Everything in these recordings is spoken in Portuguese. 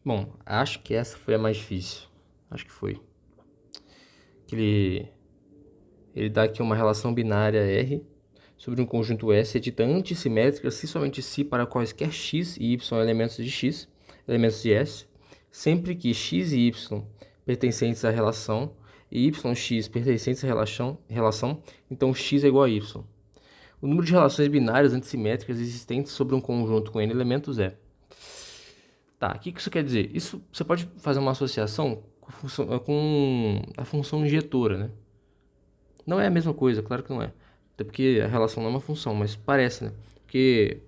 Bom, acho que essa foi a mais difícil. Acho que foi. Que ele dá aqui uma relação binária R sobre um conjunto S é dita antissimétrica se somente se para quaisquer x e y elementos de x, elementos de S, sempre que x e y pertencentes à relação e yx pertencentes à relação, então x é igual a y. O número de relações binárias antissimétricas existentes sobre um conjunto com n elementos é. Tá, o que isso quer dizer? Isso você pode fazer uma associação com a função injetora, né? Não é a mesma coisa, claro que não é. Até porque a relação não é uma função, mas parece, né? Porque,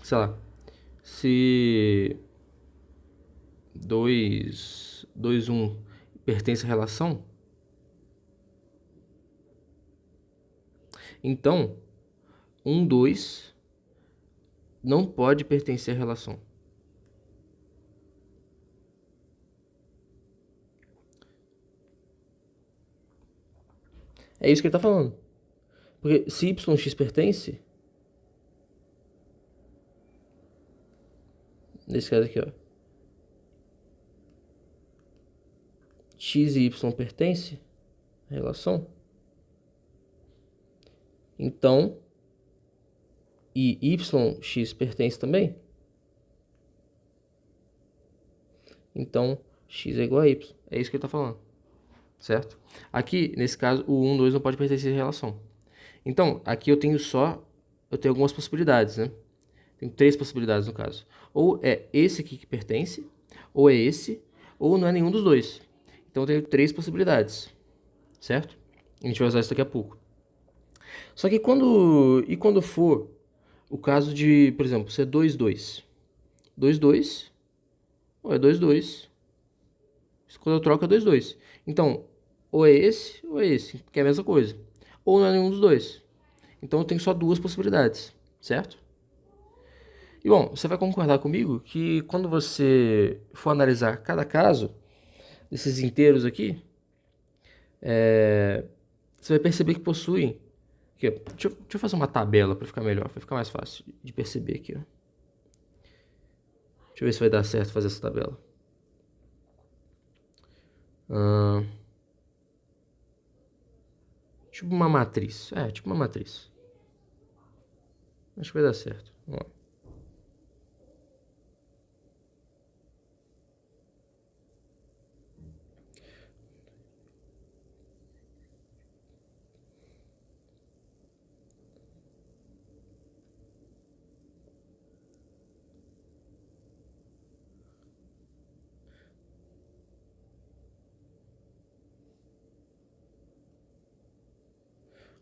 sei lá, se 1 pertence à relação, então 2 não pode pertencer à relação. É isso que ele está falando. Porque se yx pertence, nesse caso aqui, ó, x e y pertence à relação, então e yx pertence também, então x é igual a y. É isso que ele está falando, certo? Aqui, nesse caso, o 1, 2 não pode pertencer à relação. Então, aqui eu tenho algumas possibilidades, né? Tenho 3 possibilidades no caso. Ou é esse aqui que pertence, ou é esse, ou não é nenhum dos dois. Então eu tenho 3 possibilidades, certo? A gente vai usar isso daqui a pouco. Só que quando for o caso de, por exemplo, ser 2, 2. 2, 2, ou é 2, 2. Quando eu troco é 2, 2. Então, ou é esse, que é a mesma coisa. Ou não é nenhum dos dois. Então eu tenho só 2 possibilidades, certo? E bom, você vai concordar comigo que quando você for analisar cada caso desses inteiros aqui, você vai perceber que possuem. Aqui, ó, deixa eu fazer uma tabela para ficar melhor, para ficar mais fácil de perceber aqui. Ó. Deixa eu ver se vai dar certo fazer essa tabela. Tipo uma matriz. É, tipo uma matriz. Acho que vai dar certo. Vamos lá.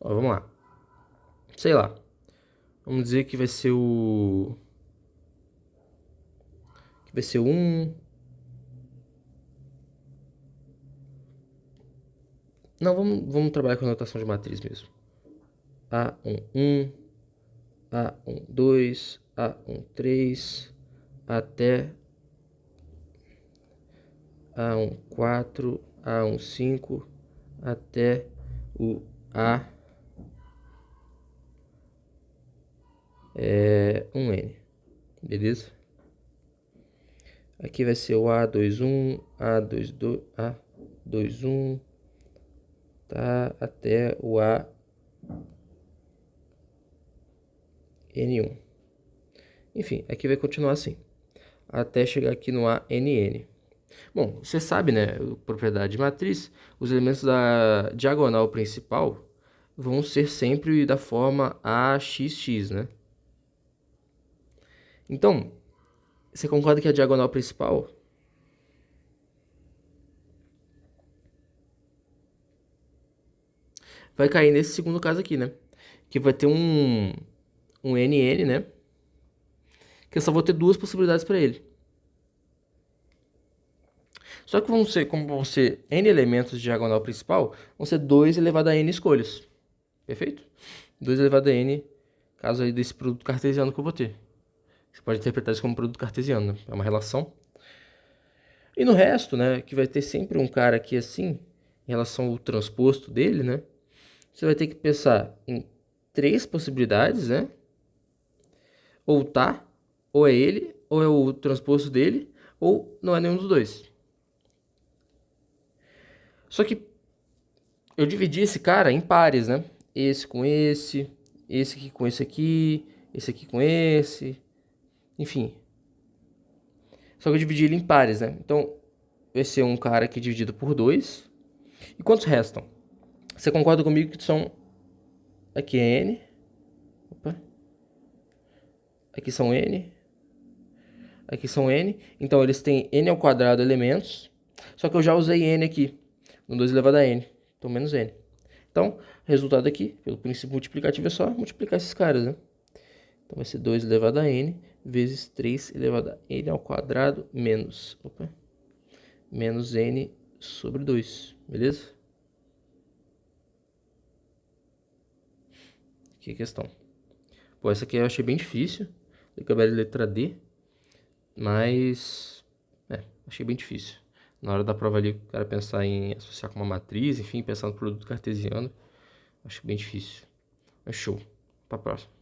Ó, vamos lá. Sei lá. Vamos dizer que vai ser o. Que vai ser o 1. Não, vamos trabalhar com a notação de matriz mesmo. A1, 1, A1, 2, A1, 3, até A1, 4, A1, 5, até o A 1N. Beleza? Aqui vai ser o A21, A22, A21, tá? Até o AN1. Enfim, aqui vai continuar assim, até chegar aqui no ANN. Bom, você sabe, né, propriedade de matriz, os elementos da diagonal principal vão ser sempre da forma AXX, né? Então, você concorda que a diagonal principal vai cair nesse segundo caso aqui, né? Que vai ter um NN, né? Que eu só vou ter 2 possibilidades para ele. Só que como vão ser n elementos de diagonal principal, vão ser 2 elevado a n escolhas. Perfeito? 2 elevado a n, caso aí desse produto cartesiano que eu vou ter. Você pode interpretar isso como produto cartesiano, né? É uma relação. E no resto, né, que vai ter sempre um cara aqui assim, em relação ao transposto dele, né? Você vai ter que pensar em 3 possibilidades, né? Ou tá, ou é ele, ou é o transposto dele, ou não é nenhum dos dois. Só que eu dividi esse cara em pares, né? Esse com esse aqui com esse aqui com esse, enfim. Só que eu dividi ele em pares, né? Então, vai ser um cara aqui dividido por 2. E quantos restam? Você concorda comigo que são... Aqui é N. Opa. Aqui são N. Aqui são N. Então, eles têm N ao quadrado elementos. Só que eu já usei N aqui. No 2 elevado a N. Então, menos N. Então, resultado aqui, pelo princípio multiplicativo, é só multiplicar esses caras, né? Então, vai ser 2 elevado a N vezes 3 elevado a N ao quadrado menos... Opa. Menos N sobre 2. Beleza? Aqui é a questão. Pô, essa aqui eu achei bem difícil. Acabaria letra D. Mas... achei bem difícil. Na hora da prova ali, o cara pensar em associar com uma matriz, enfim, pensar no produto cartesiano. Acho bem difícil. Mas show. Pra próxima.